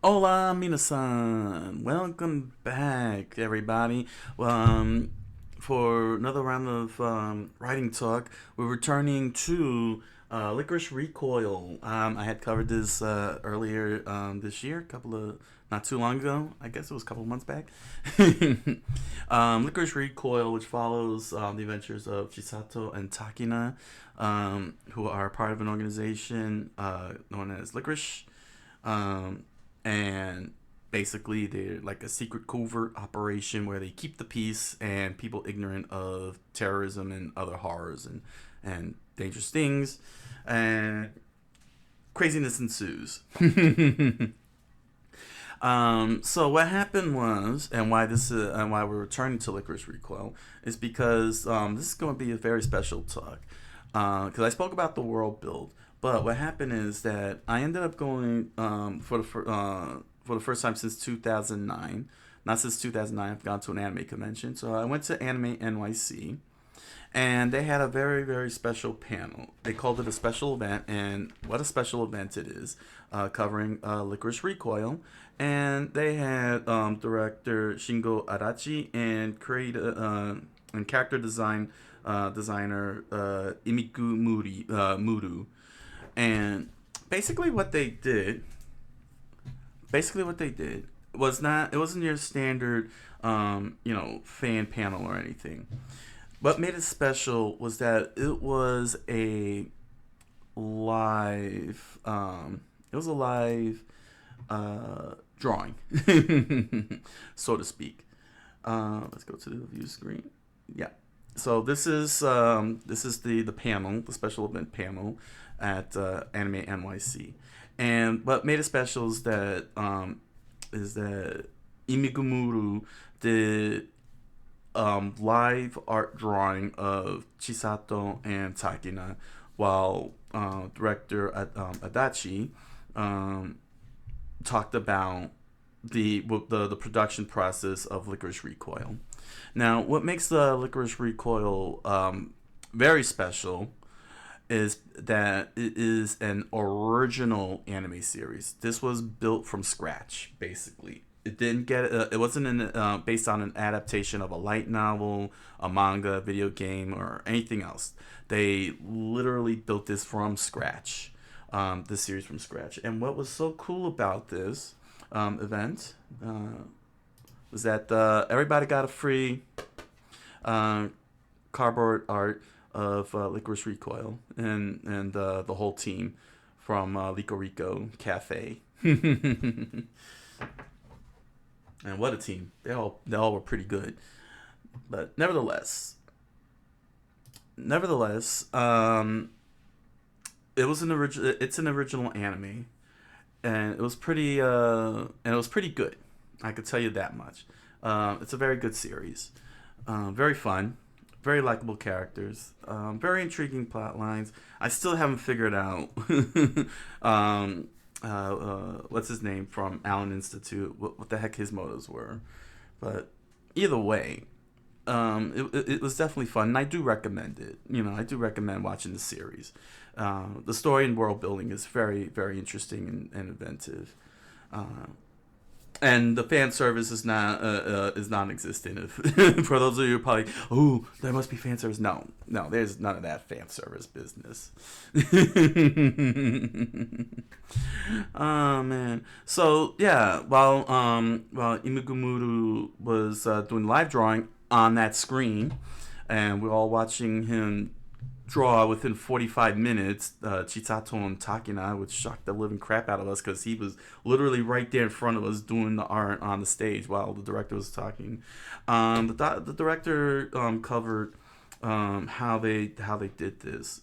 Hola, minasan. Welcome back, everybody. Well, for another round of writing talk, we're returning to Lycoris Recoil. I had covered this earlier this year, not too long ago. I guess it was a couple of months back. Lycoris Recoil, which follows the adventures of Chisato and Takina, who are part of an organization known as Lycoris. Um, and basically they're like a secret covert operation where they keep the peace and people ignorant of terrorism and other horrors and dangerous things, and craziness ensues. So what happened was, and why we're returning to Lycoris Recoil is because this is going to be a very special talk. Because I spoke about the world build, but what happened is that I ended up going for the first time since 2009. Not since 2009, I've gone to an anime convention. So I went to AnimeNYC, and they had a very, very special panel. They called it a special event, and what a special event it is, covering Lycoris Recoil. And they had director Shingo Adachi and character designer Muru. And basically what they did it wasn't your standard fan panel or anything. What made it special was that it was a live drawing, so to speak. Let's go to the view screen. Yeah. So this is the panel, the special event panel at AnimeNYC, and what made it special is that Imigumuru did live art drawing of Chisato and Takina, while director Adachi talked about the production process of Lycoris Recoil. Now, what makes the Lycoris Recoil very special is that it is an original anime series. This was built from scratch, basically. It didn't get it wasn't based on an adaptation of a light novel, a manga, video game, or anything else. They literally built this from scratch, this series from scratch. And what was so cool about this event was that everybody got a free cardboard art of Lycoris Recoil and the whole team from Licorico Cafe. And what a team! They all were pretty good. But nevertheless, it was an original. It's an original anime, and it was pretty good. I could tell you that much. It's a very good series. Very fun, very likable characters, very intriguing plot lines. I still haven't figured out what's his name from Allen Institute, what the heck his motives were. But either way, it was definitely fun, and I do recommend it. I do recommend watching the series. The story and world building is very, very interesting and inventive. And the fan service is non-existent. If, for those of you who are probably, oh, there must be fan service. No, there's none of that fan service business. Oh man. So yeah, while Imigumuru was doing live drawing on that screen, and we're all watching him draw within 45 minutes, Chisato and Takina, which shocked the living crap out of us because he was literally right there in front of us doing the art on the stage while the director was talking. The director covered how they did this,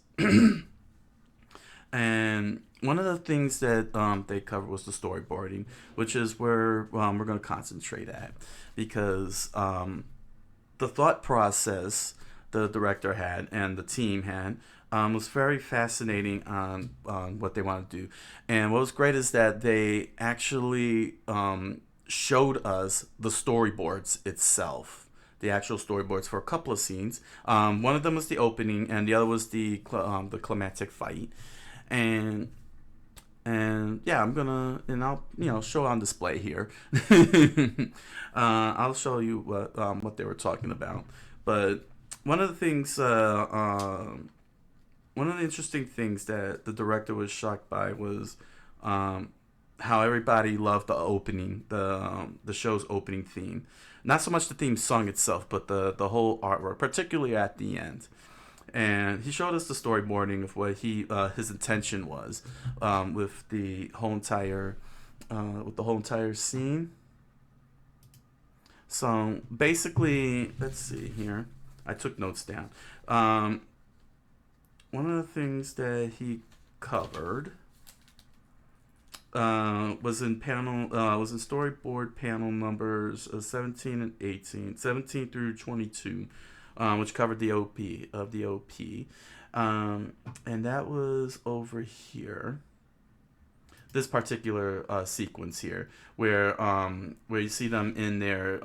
and one of the things that they covered was the storyboarding, which is where we're going to concentrate at, because the thought process the director had and the team had was very fascinating on what they want to do. And what was great is that they actually showed us the storyboards itself, the actual storyboards for a couple of scenes. One of them was the opening, and the other was the climactic fight. And And yeah, I'll show on display here. I'll show you what they were talking about. But one of the things, one of the interesting things that the director was shocked by was um, how everybody loved the opening, the show's opening theme. Not so much the theme song itself, but the whole artwork, particularly at the end. And he showed us the storyboarding of what his intention was with the whole entire scene. So basically, let's see here. I took notes down. One of the things that he covered was in storyboard panel numbers 17 and 18, 17 through 22, which covered the OP, and that was over here. This particular sequence here, where you see them in their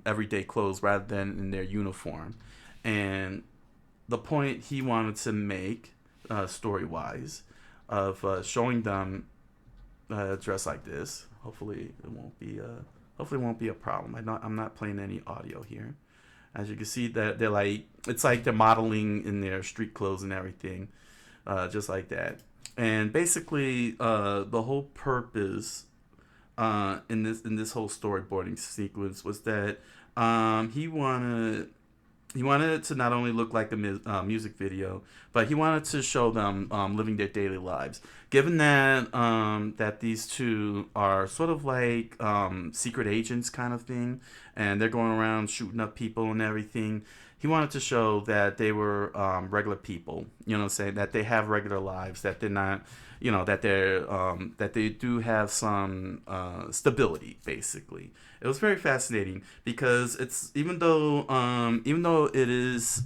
everyday clothes rather than in their uniform, and the point he wanted to make, story wise, of showing them dressed like this. Hopefully it won't be a problem. I'm not playing any audio here. As you can see, that they're like, it's like they're modeling in their street clothes and everything, just like that. And basically, the whole purpose in this whole storyboarding sequence was that he wanted it to not only look like a music video, but he wanted to show them living their daily lives. Given that that these two are sort of like secret agents kind of thing, and they're going around shooting up people and everything, he wanted to show that they were regular people. You know, saying that they have regular lives, that they're not, that they do have some stability, basically. It was very fascinating because it's even though it is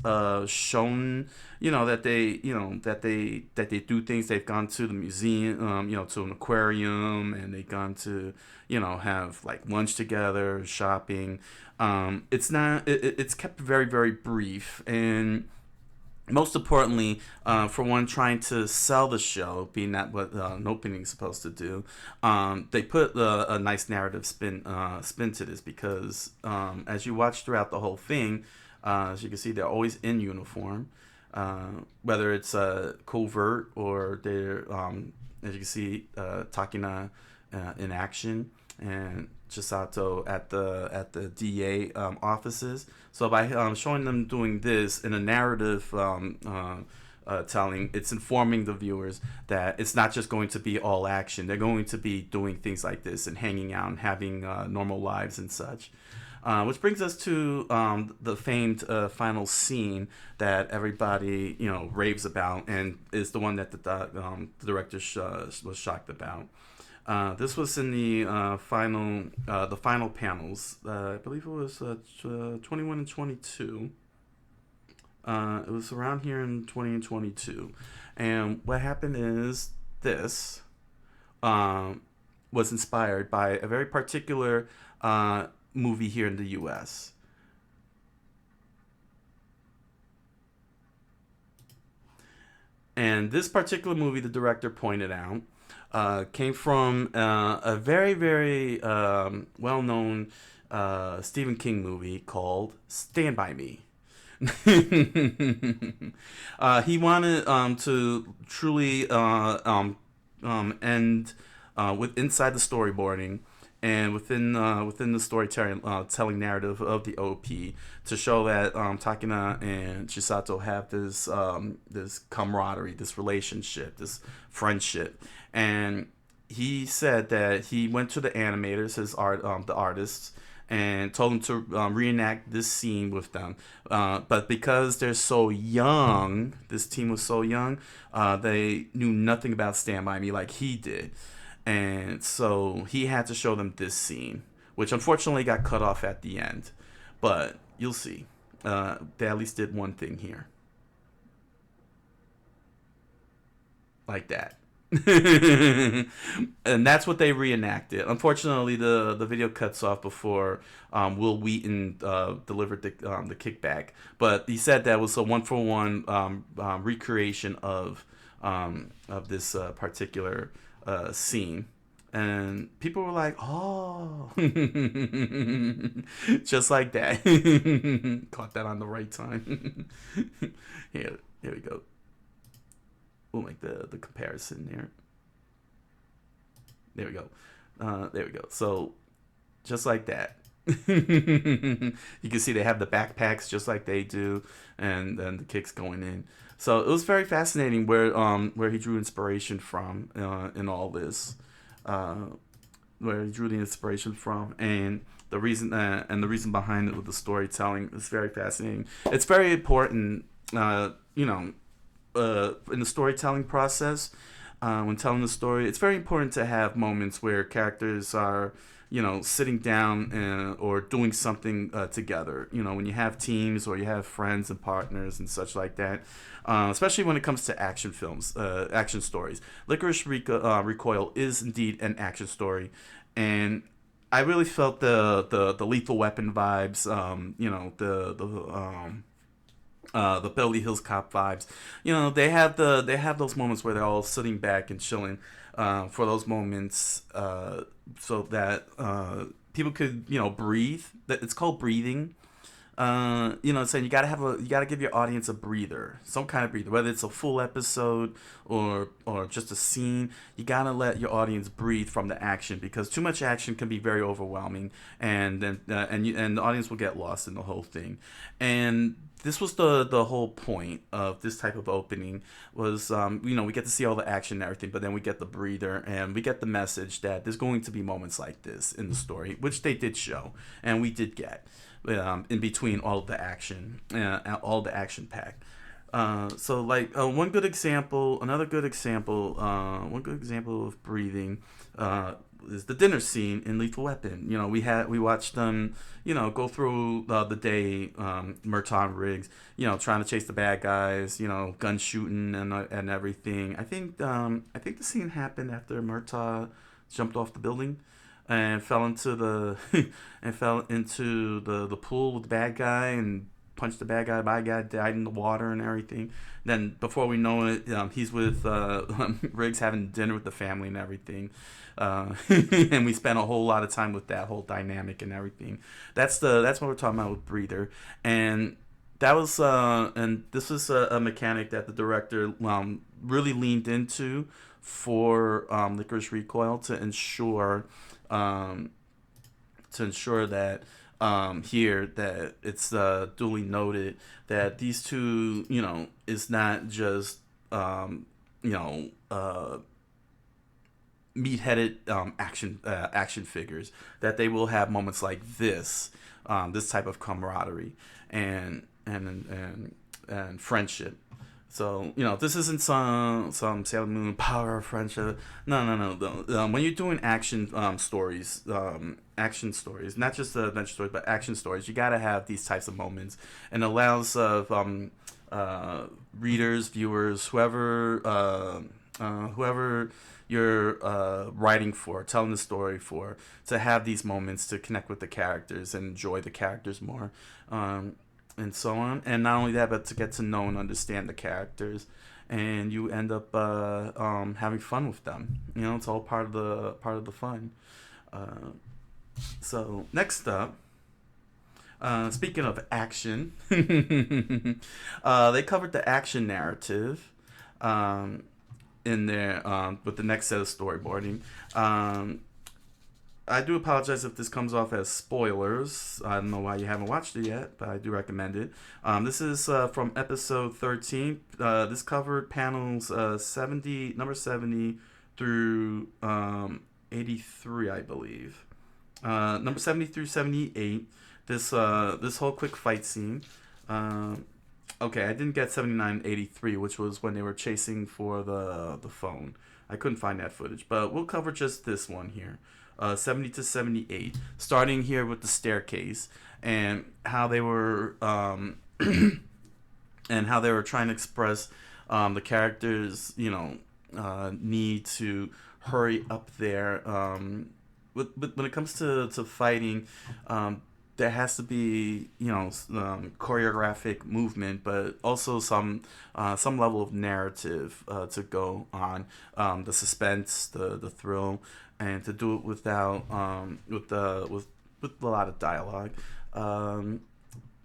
shown, that they do things. They've gone to the museum, to an aquarium, and they've gone to have like lunch together, shopping. It's not. It's kept very, very brief, and most importantly, for one trying to sell the show, being that what an opening is supposed to do, they put a nice narrative spin to this because as you watch throughout the whole thing, as you can see, they're always in uniform, whether it's covert or they're, as you can see, Takina in action and Chisato at the DA offices. So by showing them doing this in a narrative telling, it's informing the viewers that it's not just going to be all action. They're going to be doing things like this and hanging out and having normal lives and such. Which brings us to the famed final scene that everybody raves about and is the one that the director was shocked about. This was in the final panels. I believe it was 21 and 22. It was around here in 20 and 22. And what happened is this was inspired by a very particular movie here in the U.S. And this particular movie, the director pointed out, came from a very, very well-known Stephen King movie called Stand By Me. He wanted to truly end with inside the storyboarding and within the storytelling telling narrative of the OP to show that Takina and Chisato have this camaraderie, this relationship, this friendship. And he said that he went to the animators, the artists, and told them to reenact this scene with them. But because they're so young, this team was so young, they knew nothing about Stand By Me like he did. And so he had to show them this scene, which unfortunately got cut off at the end. But you'll see. They at least did one thing here. Like that. And that's what they reenacted. Unfortunately, the video cuts off before Will Wheaton delivered the kickback. But he said that was a 1-for-1 recreation of this particular scene. And people were like, "Oh," just like that. Caught that on the right time. Here we go. We'll make the comparison there. There we go. There we go. So just like that. You can see they have the backpacks just like they do, and then the kicks going in. So it was very fascinating where he drew inspiration from in all this, uh, where he drew the inspiration from, and the reason behind it with the storytelling is very fascinating. It's very important, in the storytelling process. When telling the story, it's very important to have moments where characters are, sitting down or doing something together. When you have teams or you have friends and partners and such like that, especially when it comes to action films, action stories. Lycoris Recoil is indeed an action story, and I really felt the Lethal Weapon vibes. The Beverly Hills Cop vibes. They have those moments where they're all sitting back and chilling, for those moments, so that people could breathe. That it's called breathing. Saying you gotta give your audience a breather, some kind of breather, whether it's a full episode or just a scene. You gotta let your audience breathe from the action, because too much action can be very overwhelming, and then and the audience will get lost in the whole thing. And this was the whole point of this type of opening was, we get to see all the action and everything, but then we get the breather and we get the message that there's going to be moments like this in the story, which they did show and we did get, in between all of the action, all the action pack. So like one good example of breathing, is the dinner scene in Lethal Weapon. We watched them, go through the day, Murtaugh Riggs, trying to chase the bad guys, gun shooting and everything. I think the scene happened after Murtaugh jumped off the building and fell into the the pool with the bad guy and punched the bad guy. The bad guy died in the water and everything. Then before we know it, he's with Riggs having dinner with the family and everything. And we spent a whole lot of time with that whole dynamic and everything. That's what we're talking about with breather. And that was and this was a mechanic that the director really leaned into for Lycoris Recoil to ensure that here that it's duly noted that these two, is not just meat-headed action figures. That they will have moments like this, this type of camaraderie and friendship. So this isn't some Sailor Moon power of friendship. No. When you're doing action stories, not just adventure stories, but action stories, you gotta have these types of moments, and it allows of readers, viewers, whoever you're writing for, telling the story for, to have these moments to connect with the characters and enjoy the characters more. And so on, and not only that, but to get to know and understand the characters, and you end up having fun with them. It's all part of the fun. So next up, speaking of action, they covered the action narrative in there with the next set of storyboarding. I do apologize if this comes off as spoilers. I don't know why you haven't watched it yet, but I do recommend it. This is from episode 13. This covered panels number 70 through 83, I believe. Number 70 through 78. This whole quick fight scene. Okay, I didn't get 79 and 83, which was when they were chasing for the phone. I couldn't find that footage, but we'll cover just this one here. 70 to 78, starting here with the staircase and how they were trying to express the characters, need to hurry up there. When it comes to fighting, there has to be, choreographic movement, but also some level of narrative to go on, the suspense, the thrill, and to do it without with a lot of dialogue. Um,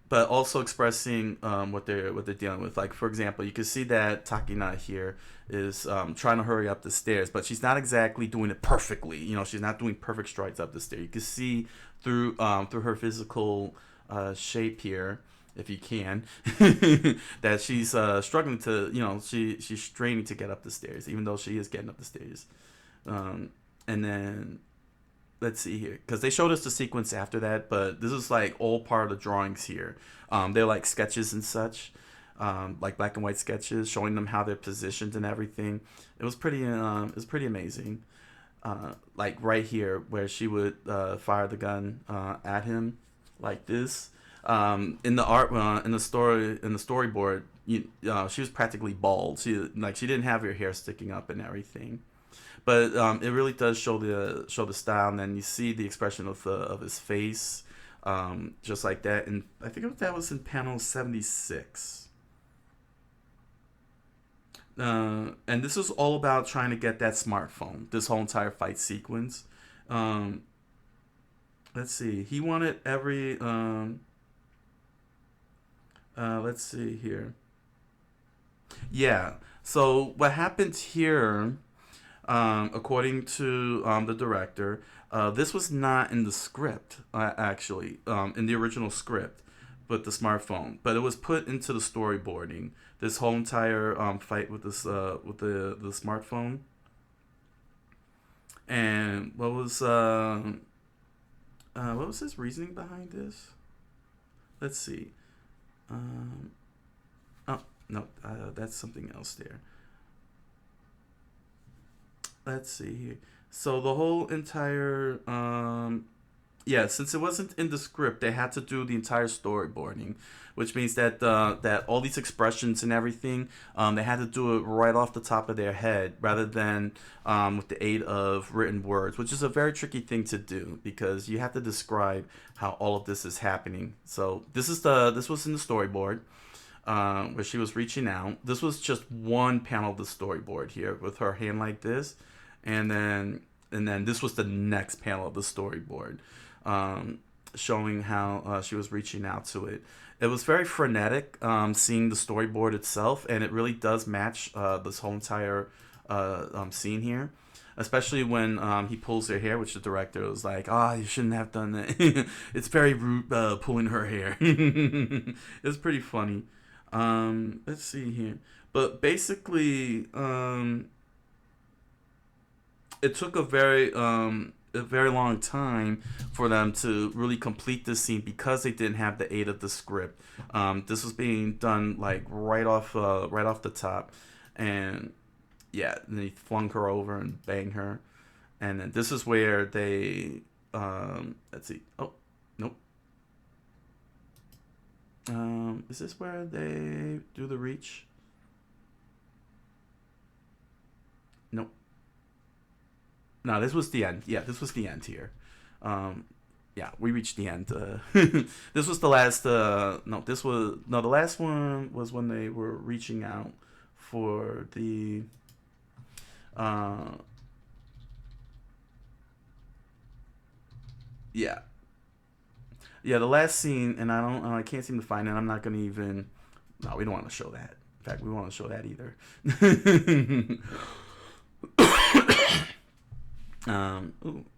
but also expressing what they're dealing with. Like, for example, you can see that Takina here is trying to hurry up the stairs, but she's not exactly doing it perfectly. She's not doing perfect strides up the stairs. You can see through her physical shape here, if you can, that she's struggling to, she's straining to get up the stairs, even though she is getting up the stairs. And then let's see here, because they showed us the sequence after that, but this is like all part of the drawings here. They're like sketches and such, like black and white sketches showing them how they're positioned and everything. It was pretty amazing. Like right here where she would fire the gun at him like this. In the art, in the storyboard, she was practically bald. She didn't have her hair sticking up and everything. But it really does show the style, and then you see the expression of his face, just like that. And I think that was in panel 76. And this was all about trying to get that smartphone. This whole entire fight sequence. Um, let's see. He wanted every. Let's see here. Yeah. So what happened here? According to the director, this was not in the script, actually, in the original script, but the smartphone. But it was put into the storyboarding. This whole entire fight with the smartphone. And what was his reasoning behind this? Let's see. Um, oh no, that's something else there. Let's see here. So the whole entire yeah, since it wasn't in the script, they had to do the entire storyboarding, which means that all these expressions and everything, they had to do it right off the top of their head rather than with the aid of written words, which is a very tricky thing to do because you have to describe how all of this is happening. So this was in the storyboard. Where she was reaching out. This was just one panel of the storyboard here with her hand like this, and then this was the next panel of the storyboard, showing how she was reaching out to it. It was very frenetic, seeing the storyboard itself, and it really does match this whole entire scene here. Especially when he pulls her hair, which the director was like, you shouldn't have done that. It's very rude pulling her hair. It's pretty funny. Let's see here. But basically, it took a very long time for them to really complete this scene because they didn't have the aid of the script. This was being done like right off the top, and yeah, and he flung her over and banged her, and then this is where they let's see. Oh, nope. Is this where they do the reach? Nope. No, this was the end. Yeah, this was the end here. Yeah, we reached the end. This was the last. No, the last one was when they were reaching out for the. Uh, yeah, yeah, the last scene, and I can't seem to find it. I'm not gonna even. No, we don't want to show that. In fact, we don't want to show that either.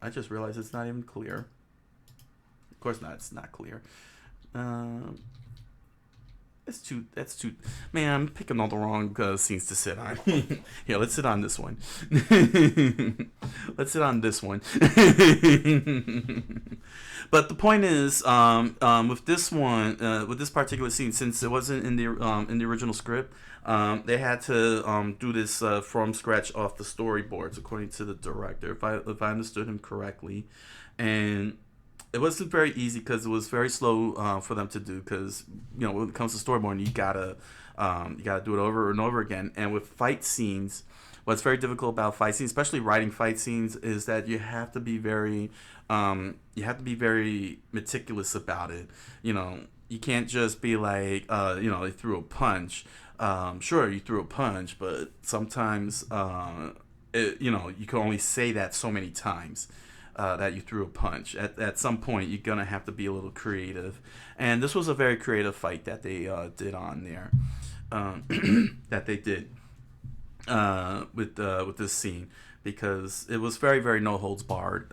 I just realized it's not even clear. Of course not. It's not clear. Um, That's too. Man, I'm picking all the wrong scenes to sit on. Here, let's sit on this one. Let's sit on this one. But the point is, with this one, with this particular scene, since it wasn't in the original script, they had to do this from scratch off the storyboards, according to the director, if I understood him correctly, and it wasn't very easy because it was very slow for them to do. Because when it comes to storyboarding, you gotta You got to do it over and over again. And with fight scenes, what's very difficult about fight scenes, especially writing fight scenes, is that you have to be very meticulous about it. You can't just be like, they threw a punch. Sure, you threw a punch, but sometimes, you can only say that so many times. That you threw a punch. At some point, you're gonna have to be a little creative, and this was a very creative fight that they did on there, that they did with this scene, because it was very, very no holds barred.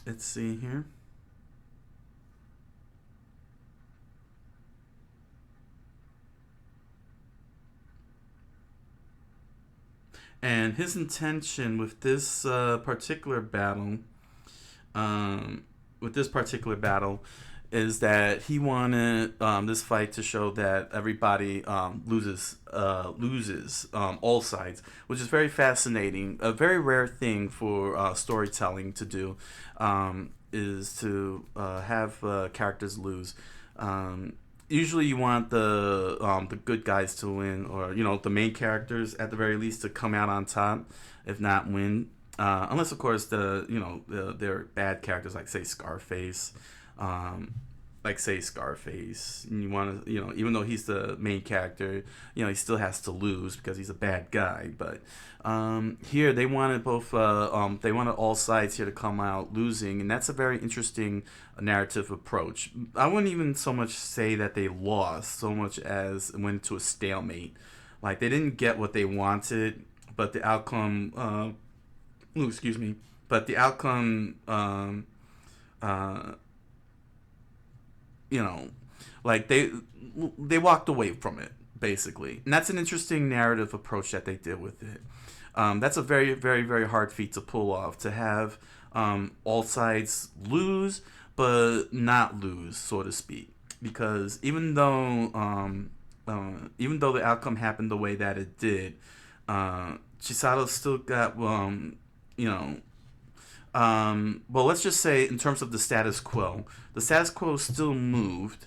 Let's see here. And his intention um, with this particular battle, is that he wanted this fight to show that everybody loses all sides, which is very fascinating. A very rare thing for storytelling to do, is to have characters lose. Usually you want the good guys to win, or the main characters at the very least to come out on top, if not win. Unless of course they're bad characters, like say Scarface. And you want to, even though he's the main character, he still has to lose because he's a bad guy. But here they wanted they wanted all sides here to come out losing, and that's a very interesting narrative approach. I wouldn't even so much say that they lost, so much as it went to a stalemate. Like, they didn't get what they wanted, but the outcome, excuse me, but the outcome, like they walked away from it, basically, and that's an interesting narrative approach that they did with it. That's a very, very, very hard feat to pull off, to have all sides lose but not lose, so to speak, because even though the outcome happened the way that it did, Chisato still got well, let's just say, in terms of the status quo still moved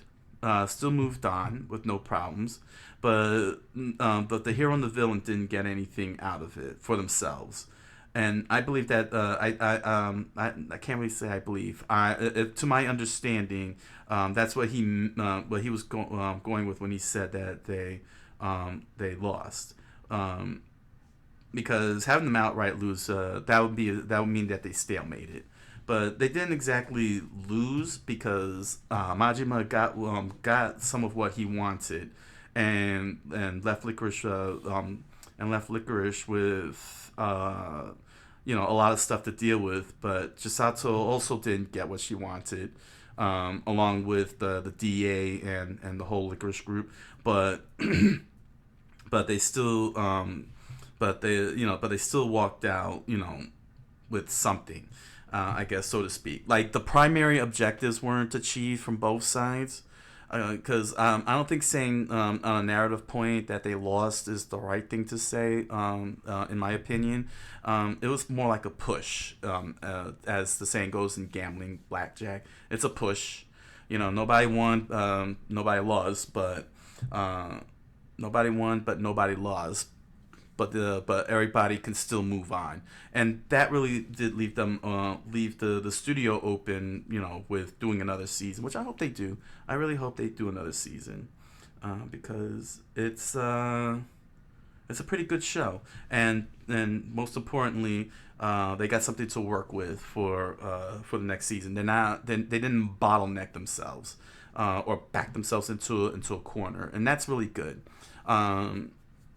on with no problems, but the hero and the villain didn't get anything out of it for themselves. And I believe that I can't really say I believe. To my understanding, that's what he was going with when he said that they lost. Because having them outright lose, that would mean that they stalemated. But they didn't exactly lose, because Majima got some of what he wanted, and left Lycoris with a lot of stuff to deal with. But Chisato also didn't get what she wanted, along with the DA and the whole Lycoris group. But but they still but they still walked out, with something, I guess, so to speak. Like, the primary objectives weren't achieved from both sides, because I don't think saying on a narrative point that they lost is the right thing to say. In my opinion, it was more like a push, as the saying goes in gambling, blackjack. It's a push. Nobody won, nobody lost, but nobody won, but nobody lost. But everybody can still move on, and that really did leave the studio open, with doing another season, which I hope they do. I really hope they do another season, because it's a pretty good show, and most importantly, they got something to work with for the next season. They didn't bottleneck themselves, or back themselves into a corner, and that's really good.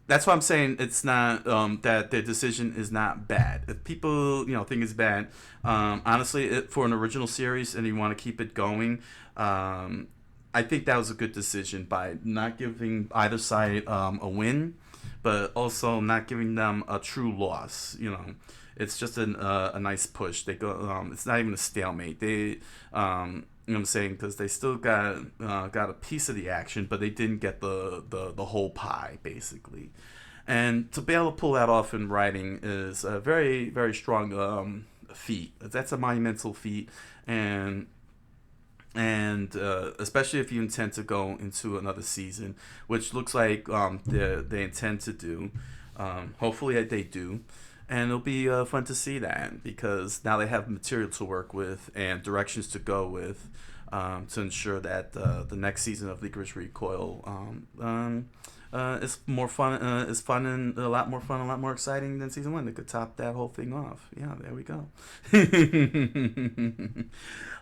That's why I'm saying it's not, that their decision is not bad. If people think it's bad, honestly, for an original series and you want to keep it going, I think that was a good decision by not giving either side a win, but also not giving them a true loss. It's just a nice push. They go. It's not even a stalemate. They what I'm saying, because they still got a piece of the action, but they didn't get the whole pie, basically. And to be able to pull that off in writing is a very, very strong feat. That's a monumental feat, and and especially if you intend to go into another season, which looks like they intend to do. Hopefully they do, and it'll be fun to see that because now they have material to work with and directions to go with to ensure that the next season of Lycoris Recoil is more fun. Is fun and a lot more fun, a lot more exciting than season one. They could top that whole thing off. Yeah, there we go.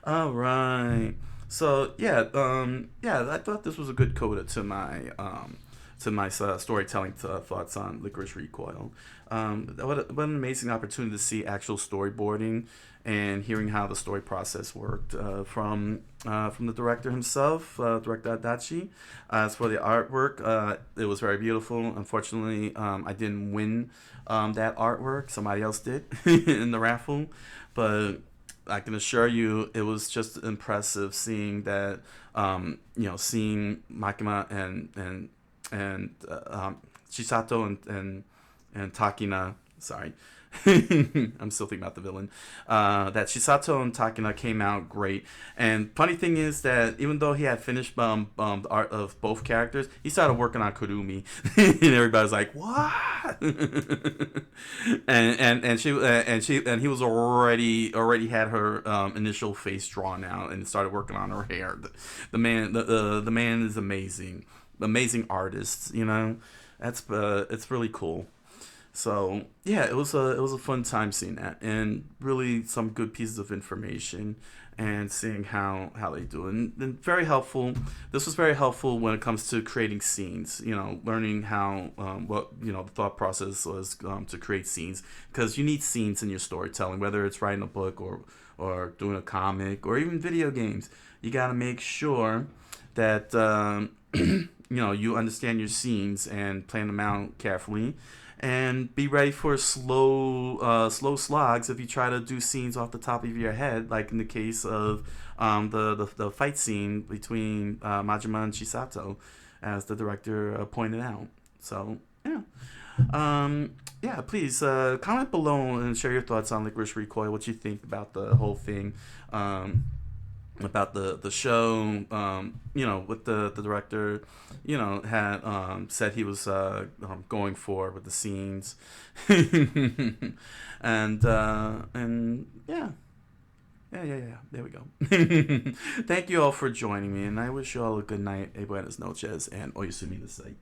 All right. So yeah, I thought this was a good coda to my storytelling thoughts on Lycoris Recoil. What an amazing opportunity to see actual storyboarding and hearing how the story process worked from the director himself, director Adachi. As for the artwork, it was very beautiful. Unfortunately, I didn't win that artwork. Somebody else did in the raffle, but I can assure you, it was just impressive seeing that, seeing Makima and Chisato and Takina. Sorry, I'm still thinking about the villain. That Chisato and Takina came out great. And funny thing is that even though he had finished the art of both characters, he started working on Kurumi, and everybody's like, "What?" and he was already had her initial face drawn out and started working on her hair. The man is amazing artist. That's it's really cool. So yeah, it was a fun time seeing that, and really some good pieces of information, and seeing how they do it. And very helpful. This was very helpful when it comes to creating scenes. Learning how the thought process was to create scenes, because you need scenes in your storytelling, whether it's writing a book or doing a comic or even video games. You got to make sure that you understand your scenes and plan them out carefully, and be ready for slow slogs if you try to do scenes off the top of your head, like in the case of the fight scene between Majima and Chisato, as the director pointed out. So yeah. Please comment below and share your thoughts on Lycoris Recoil, what you think about the whole thing, about the show, what the director, had said he was going for with the scenes, and yeah. There we go. Thank you all for joining me, and I wish you all a good night, buenas noches, and oyasumi nasai.